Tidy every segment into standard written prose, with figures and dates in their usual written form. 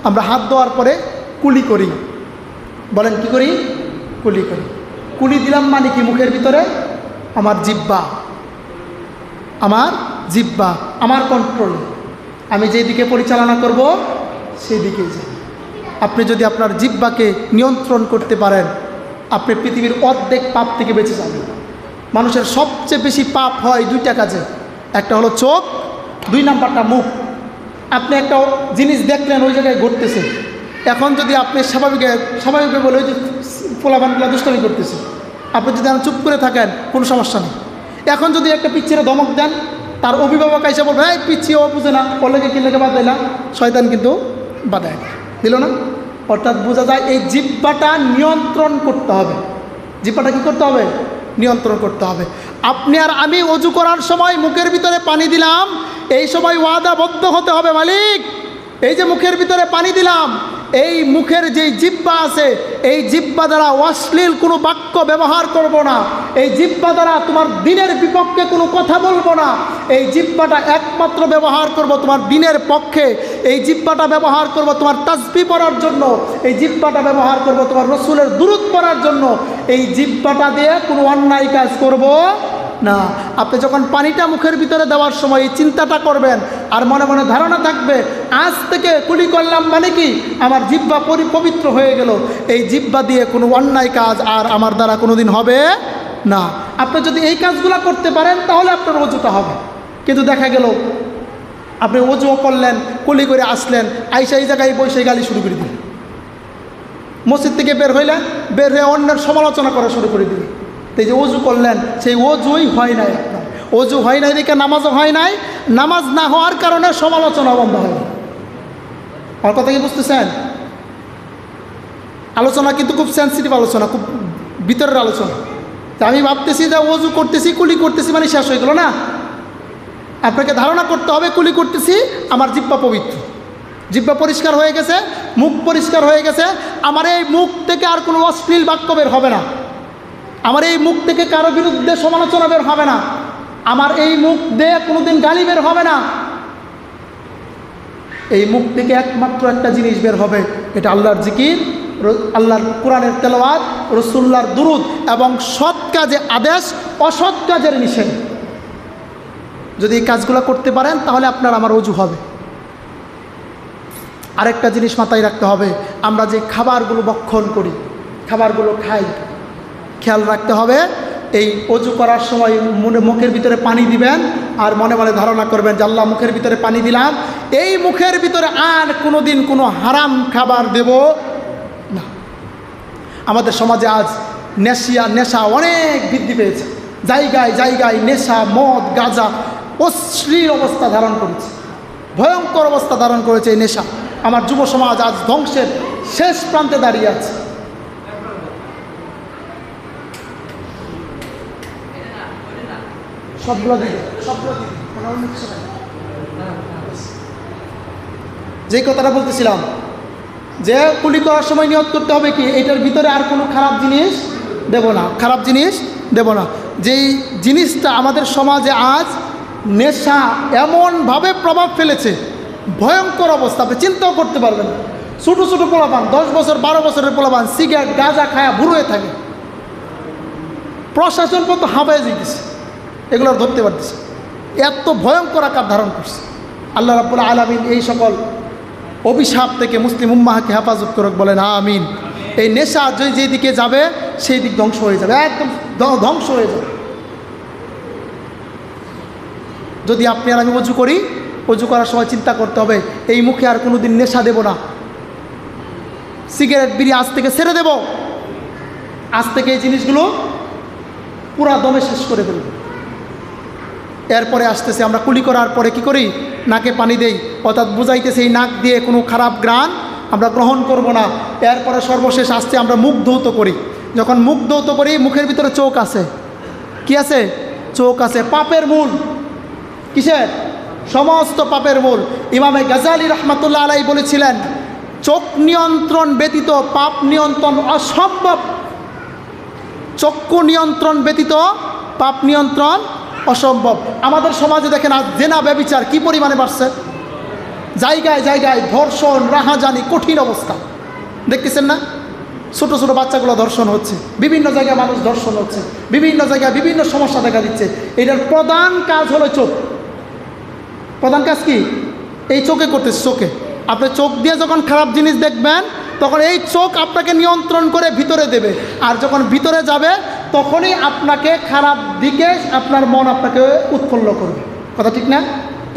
আমরা হাত ধোয়ার পরে কুলি করি, বলেন কি করি? কুলি করি। কুলি দিলাম মানে কি? মুখের ভিতরে আমার জিহ্বা, আমার জিহ্বা আমার কন্ট্রোলে, আমি যেই দিকে পরিচালনা করব সেই দিকেই যাই। আপনি যদি আপনার জিহ্বাকে নিয়ন্ত্রণ করতে পারেন, আপনি পৃথিবীর অর্ধেক পাপ থেকে বেঁচে যাবেন। মানুষের সবচেয়ে বেশি পাপ হয় দুইটা কাজে, একটা হলো চোখ, 2 নাম্বারটা মুখ। আপনি একটা জিনিস দেখলেন ওই জায়গায় ঘটতেছে, এখন যদি আপনি স্বাভাবিকভাবে বলে ওই যে পোলাপানগুলা দুষ্টামি করতেছে, আপনি যদি চুপ করে থাকেন কোনো সমস্যা নেই। এখন যদি একটা পিচ্ছিরে ধমক দেন, তার অভিভাবক এসে বলবে এই পিচ্ছি ও বুঝে না, ওর লেগে কি লেগে বাদ দিলা, শয়তান কিন্তু বাধায় দিল না। অর্থাৎ বোঝা যায় এই জিহ্বাটা নিয়ন্ত্রণ করতে হবে। জিহ্বাটা কী করতে হবে? নিয়ন্ত্রণ করতে হবে। আপনি আর আমি অজু করার সময় মুখের ভিতরে পানি দিলাম, এই সময় ওয়াদাবদ্ধ হতে হবে, মালিক এই যে মুখের ভিতরে পানি দিলাম, এই মুখের যেই জিহ্বা আছে, এই জিহ্বা দ্বারা অশ্লীল কোনো বাক্য ব্যবহার করব না, এই জিহ্বা দ্বারা তোমার দিনের বিপক্ষে কোনো কথা বলবো না, এই জিহ্বাটা একমাত্র ব্যবহার করব তোমার দিনের পক্ষে, এই জিহ্বাটা ব্যবহার করব তোমার তাসবিহ পড়ার জন্য, এই জিহ্বাটা ব্যবহার করব তোমার রসুলের দুরূদ পড়ার জন্য, এই জিহ্বাটা দিয়ে কোনো অন্যায় কাজ করব না। আপনি যখন পানিটা মুখের ভিতরে দেওয়ার সময় এই চিন্তাটা করবেন, আর মনে মনে ধারণা থাকবে আজ থেকে কুলি করলাম মানে কি আমার জিহ্বা পবিত্র হয়ে গেল, এই জিহ্বা দিয়ে কোনো অন্যায় কাজ আর আমার দ্বারা কোনোদিন হবে না। আপনি যদি এই কাজগুলো করতে পারেন তাহলে আপনার অজুটা হবে। কিন্তু দেখা গেল আপনি অজু করলেন, কুলি করে আসলেন, আইসা এই জায়গায় বসে গালি শুরু করে দিলেন, মসজিদ থেকে বের হইলেন, বের হয়ে অন্যের সমালোচনা করা শুরু করে দিলেন। এই যে অজু করলেন সেই অজুই হয় নাই আপনার, অজু হয় নাই দেখে নামাজও হয় নাই, নামাজ না হওয়ার কারণে সমালোচনা বন্ধ হয় না। আমার কথা কি বুঝতেছেন? আলোচনা কিন্তু খুব সেন্সিটিভ আলোচনা, খুব ভিতরের আলোচনা। তা আমি ভাবতেছি যে অজু করতেছি, কুলি করতেছি মানে শেষ হয়ে গেল না। আপনাকে ধারণা করতে হবে কুলি করতেছি, আমার জিহ্বা পবিত্র, জিহ্বা পরিষ্কার হয়ে গেছে, মুখ পরিষ্কার হয়ে গেছে, আমার এই মুখ থেকে আর কোনো অশ্লীল বাক্য বের হবে না, আমার এই মুখ থেকে কারো বিরুদ্ধে সমালোচনা বের হবে না, আমার এই মুখ দিয়ে কোনোদিন গালি বের হবে না। এই মুখ থেকে একমাত্র একটা জিনিস বের হবে, এটা আল্লাহর জিকির, আল্লাহর কোরআনের তেলাওয়াত, রাসূলুল্লাহর দুরূদ এবং সৎ কাজে আদেশ, অসৎ কাজের নিষেধ। যদি এই কাজগুলো করতে পারেন তাহলে আপনার আমার অজু হবে। আরেকটা জিনিস মাথায় রাখতে হবে, আমরা যে খাবারগুলো ভক্ষণ করি, খাবারগুলো খাই, খেয়াল রাখতে হবে। এই অজু করার সময় মুখের ভিতরে পানি দিবেন আর মনে মনে ধারণা করবেন যে আল্লাহ মুখের ভিতরে পানি দিলাম, এই মুখের ভিতরে আর কোনো দিন কোনো হারাম খাবার দেব না। আমাদের সমাজে আজ নেশা অনেক বৃদ্ধি পেয়েছে, জায়গায় জায়গায় নেশা, মদ, গাঁজা অশ্লীল অবস্থা ধারণ করেছে, ভয়ঙ্কর অবস্থা ধারণ করেছে এই নেশা। আমার যুব সমাজ আজ ধ্বংসের শেষ প্রান্তে দাঁড়িয়ে আছে। যে কথাটা বলতেছিলাম যে কুলি করার সময় নিয়ত করতে হবে কি এটার ভিতরে আর কোনো খারাপ জিনিস দেব না, খারাপ জিনিস দেব না। যেই জিনিসটা আমাদের সমাজে আজ নেশা এমনভাবে প্রভাব ফেলেছে, ভয়ঙ্কর অবস্থা, আপনি চিন্তাও করতে পারবেন না। ছোটো ছোটো পোলাপান, 10 বছর 12 বছরের পোলাপান সিগারেট গাঁজা খায়া বুড়ো হয়ে থাকে, প্রশাসন পর্যন্ত হাঁপায়ে যেতেছে, এগুলো ধরতে পারতেছে, এত ভয়ঙ্কর আকার ধারণ করছে। আল্লাহ রাব্বুল আলামিন এই সকল অভিশাপ থেকে মুসলিম উম্মাহকে হেফাজত করুক, বলেন আমিন। এই নেশা যেদিকে যাবে সেই দিক ধ্বংস হয়ে যাবে, একদম ধ্বংস হয়ে যাবে। যদি আপনি আর আমি অজু করি, অজু করার সময় চিন্তা করতে হবে এই মুখে আর কোনো দিন নেশা দেব না, সিগারেট বিড়ি আজ থেকে ছেড়ে দেব, আজ থেকে এই জিনিসগুলো পুরা দমে শেষ করে ফেলব। এরপরে আসতেছে আমরা কুলি করার পরে কি করি, নাকে পানি দেই, অর্থাৎ বুঝাইতেছে এই নাক দিয়ে কোনো খারাপ ঘ্রাণ আমরা গ্রহণ করব না। এরপরে সর্বশেষ আসছে আমরা মুখ ধৌত করি। যখন মুখ ধৌত করি, মুখের ভিতরে চোখ আছে, কি আছে? চোখ আছে। পাপের মূল কিসের? সমস্ত পাপের মূল। ইমামে গাজালি রহমাতুল্লাহ আলাইহি বলেছিলেন, চোখ নিয়ন্ত্রণ ব্যতীত পাপ নিয়ন্ত্রণ অসম্ভব, চক্ষু নিয়ন্ত্রণ ব্যতীত পাপ নিয়ন্ত্রণ অসম্ভব। আমাদের সমাজে দেখেন আজ জেনা ব্যভিচার কি পরিমাণে বাড়ছে, জায়গায় জায়গায় ধর্ষণ, রাহাজানি, কঠিন অবস্থা দেখতেছেন না? ছোট ছোট বাচ্চাগুলো ধর্ষণ হচ্ছে, বিভিন্ন জায়গায় মানুষ ধর্ষণ হচ্ছে, বিভিন্ন জায়গায় বিভিন্ন সমস্যা দেখা দিচ্ছে। এটার প্রধান কাজ হলো চোখ। প্রধান কাজ কি? এই চোখে করতেছে। চোখে আপনি চোখ দিয়ে যখন খারাপ জিনিস দেখবেন তখন এই চোখ আপনাকে নিয়ন্ত্রণ করে ভিতরে দেবে, আর যখন ভিতরে যাবে তখনই আপনাকে খারাপ দিকে আপনার মন আপনাকে উৎফুল্ল করবে। কথা ঠিক না?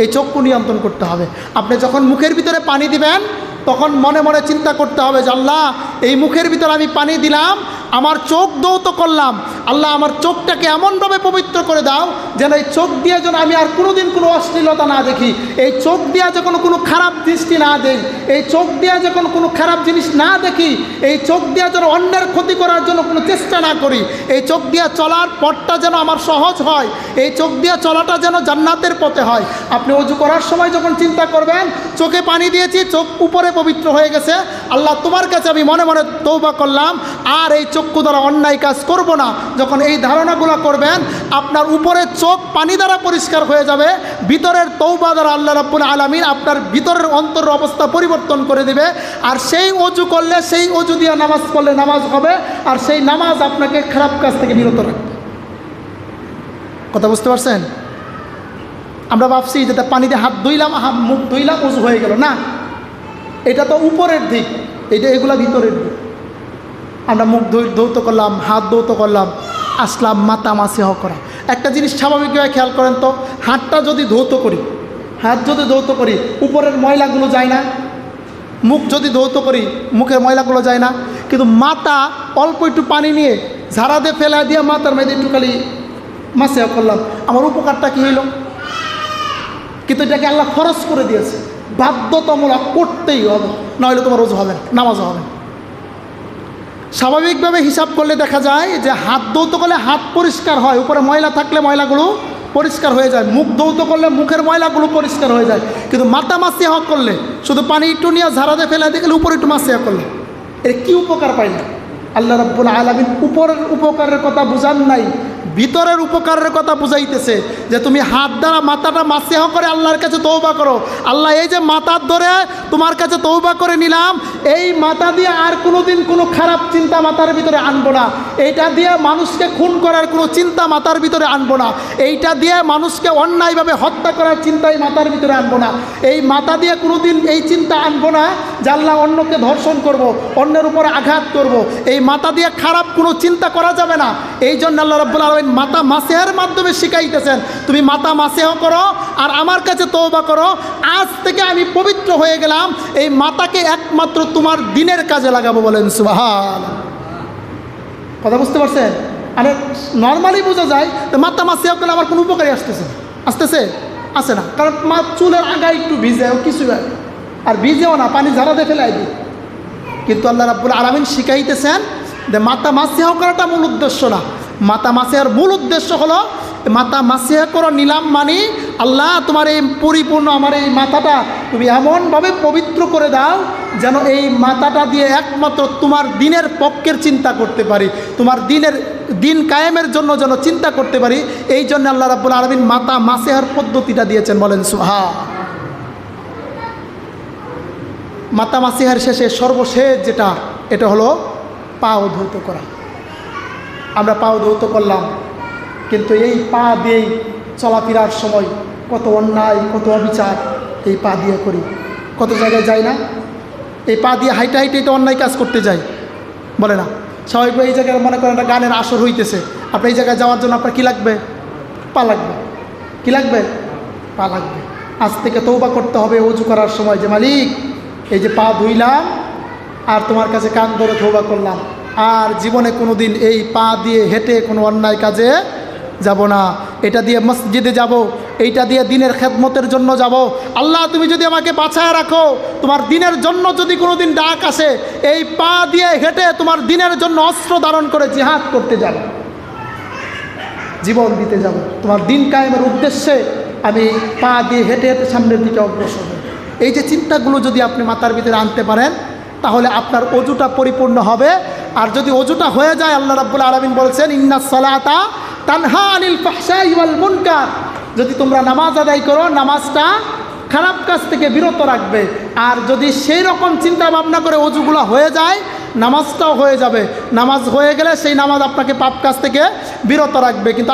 এই চোখকে নিয়ন্ত্রণ করতে হবে। আপনি যখন মুখের ভিতরে পানি দিবেন তখন মনে মনে চিন্তা করতে হবে যে আল্লাহ, এই মুখের ভিতরে আমি পানি দিলাম, আমার চোখ ধৌত করলাম, আল্লাহ আমার চোখটাকে এমনভাবে পবিত্র করে দাও যেন এই চোখ দিয়ে যেন আমি আর কোনোদিন কোনো অশ্লীলতা না দেখি, এই চোখ দিয়ে যখন কোনো খারাপ দৃষ্টি না দেই, এই চোখ দিয়ে যখন কোনো খারাপ জিনিস না দেখি, এই চোখ দিয়ে যেন অন্যের ক্ষতি করার জন্য কোনো চেষ্টা না করি, এই চোখ দিয়ে চলার পথটা যেন আমার সহজ হয়, এই চোখ দিয়ে চলাটা যেন জান্নাতের পথে হয়। আপনি ওযু করার সময় যখন চিন্তা করবেন চোখে পানি দিয়েছি, চোখ উপরে পবিত্র হয়ে গেছে, আল্লাহ তোমার কাছে আমি মনে মনে তওবা করলাম, আর এই চক্ষু দ্বারা অন্যায় কাজ করব না। যখন এই ধারণাগুলো করবেন আপনার উপরের চোখ পানি দ্বারা পরিষ্কার হয়ে যাবে, ভিতরের তওবা দ্বারা আল্লাহ রাব্বুল আলামিন আপনার ভিতরের অন্তরের অবস্থা পরিবর্তন করে দেবে। আর সেই ওযু করলে, সেই ওযু দিয়ে নামাজ পড়লে নামাজ হবে, আর সেই নামাজ আপনাকে খারাপ কাজ থেকে বিরত রাখবে। কথা বুঝতে পারছেন? আমরা ভাবছি যে পানিতে হাত ধুইলাম, মুখ ধুইলাম, ওযু হয়ে গেল। না, এটা তো উপরের দিক, এগুলা ভিতরের দিক। আমরা মুখ ধৌত করলাম, হাত ধৌত করলাম, আসলাম মাথা মাসিহ করা। একটা জিনিস স্বাভাবিকভাবে খেয়াল করেন তো, হাতটা যদি ধৌত করি, হাত যদি ধৌত করি উপরের ময়লাগুলো যায় না? মুখ যদি ধৌত করি মুখের ময়লাগুলো যায় না? কিন্তু মাথা অল্প একটু পানি নিয়ে ঝাড়া দিয়ে ফেলা দিয়ে মাথার মধ্যে একটু খালি মাসিহ করলাম, আমার উপকারটা কী হইল? কিন্তু এটাকে আল্লাহ খরচ করে দিয়েছে, বাধ্যতামূলক করতেই হবে, নইলে তোমার ওযু হবে না, নামাজও হবে না। স্বাভাবিকভাবে হিসাব করলে দেখা যায় যে হাত ধৌত করলে হাত পরিষ্কার হয়, উপরে ময়লা থাকলে ময়লাগুলো পরিষ্কার হয়ে যায়, মুখ ধৌত করলে মুখের ময়লাগুলো পরিষ্কার হয়ে যায়। কিন্তু মাথা মাসিহ করলে শুধু পানি একটু নিয়ে ঝাড়াতে ফেলে দেখলে উপরে একটু মাসিহ করলে এর কী উপকার পাই না? আল্লাহ রাব্বুল আলামিন উপরের উপকারের কথা বুঝান নাই, ভিতরের উপকারের কথা বুঝাইতেছে যে তুমি হাত দ্বারা মাথাটা মাসিহ করে আল্লাহর কাছে তওবা করো। আল্লাহ এই যে মাথার ধরে তোমার কাছে তওবা করে নিলাম, এই মাথা দিয়ে আর কোনোদিন কোনো খারাপ চিন্তা মাথার ভিতরে আনবো না, এইটা দিয়ে মানুষকে খুন করার কোনো চিন্তা মাথার ভিতরে আনবো না, এইটা দিয়ে মানুষকে অন্যায়ভাবে হত্যা করার চিন্তাই মাথার ভিতরে আনবো না, এই মাথা দিয়ে কোনোদিন এই চিন্তা আনবো না যে আল্লাহ অন্যকে ধর্ষণ করব, অন্যের উপরে আঘাত করব, এই মাথা দিয়ে খারাপ কোনো চিন্তা করা যাবে না। এই জন্য আল্লাহ রাব্বুল আলামিন মাথা মাসিহের মাধ্যমে শিখাইতেছেন, তুমি মাথা মাসিহ করো আর আমার কাছে তওবা করো, আজ থেকে আমি পবিত্র হয়ে গেলাম, এই মাথাকে একমাত্র তোমার দিনের কাজে লাগাবো। বলেন সুবহানাল্লাহ। কথা বুঝতে পারছেন? আরে নর্মালি বোঝা যায় মাথা মাসিহ করলে আমার কোনো উপকারই আসতেছে আসে না, কারণ চুলের আগায় একটু ভিজেও কিছু আর ভিজেও না, পানি ঝাড়াতে ফেলাই দিই। কিন্তু আল্লাহ রাব্বুল আলামিন শিখাইতেছেন যে মাথা মাসিহ করাটা মূল উদ্দেশ্য না, মাথা মাসিহার মূল উদ্দেশ্য হলো মাথা মাসিহ করো নিলাম মানে আল্লাহ তোমার এই পরিপূর্ণ আমার এই মাথাটা তুমি এমনভাবে পবিত্র করে দাও যেন এই মাথাটা দিয়ে একমাত্র তোমার দিনের পক্ষের চিন্তা করতে পারি, তোমার দিন কায়েমের জন্য যেন চিন্তা করতে পারি। এই জন্য আল্লাহ রাব্বুল আলামিন মাথা মাসিহার পদ্ধতিটা দিয়েছেন। বলেন সুবহান। মাথা মাসিহার শেষে সর্বশেষ যেটা, এটা হলো পাও ধৌত করা। আমরা পাও ধৌত করলাম, কিন্তু এই পা দিয়েই চলাফেরার সময় কত অন্যায়, কত অবিচার এই পা দিয়ে করি, কত জায়গায় যাই না, এই পা দিয়ে হাইটে হাইটেই তো অন্যায় কাজ করতে যাই, বলে না? স্বাভাবিকভাবে এই জায়গায় মনে করেন একটা গানের আসর হইতেছে, আপনি এই জায়গায় যাওয়ার জন্য আপনার কী লাগবে? পা লাগবে। কী লাগবে? পা লাগবে। আজ থেকে তওবা করতে হবে ওযু করার সময় যে মালিক এই যে পা ধুইলাম আর তোমার কাছে কান ধরে তওবা করলাম, আর জীবনে কোনো দিন এই পা দিয়ে হেঁটে কোনো অন্যায় কাজে যাব না, এটা দিয়ে মসজিদে যাব, এইটা দিয়ে দিনের খেদমতের জন্য যাব। আল্লাহ তুমি যদি আমাকে বাঁচায় রাখো, তোমার দিনের জন্য যদি কোনো দিন ডাক আসে, এই পা দিয়ে হেঁটে তোমার দিনের জন্য অস্ত্র ধারণ করে জিহাদ করতে যাব, জীবন দিতে যাব, তোমার দিন কায়েমের উদ্দেশ্যে আমি পা দিয়ে হেঁটে হেঁটে সামনের দিকে অগ্রসর হব। এই যে চিন্তাগুলো যদি আপনি মাথার ভিতরে আনতে পারেন তাহলে আপনার ওযুটা পরিপূর্ণ হবে। আর যদি ওযুটা হয়ে যায়, আল্লাহ রাব্বুল আলামিন বলছেন ইন্নাস সালাতা তানহা আনিল ফাহশাই ওয়াল মুনকার, যদি তোমরা নামাজ আদায় করো, নামাজটা খারাপ কাজ থেকে বিরত রাখবে। আর যদি সেই রকম চিন্তা ভাবনা করে অজুগুলো হয়ে যায়, নামাজটাও হয়ে যাবে। নামাজ হয়ে গেলে সেই নামাজ আপনাকে পাপ কাজ থেকে বিরত রাখবে। কিন্তু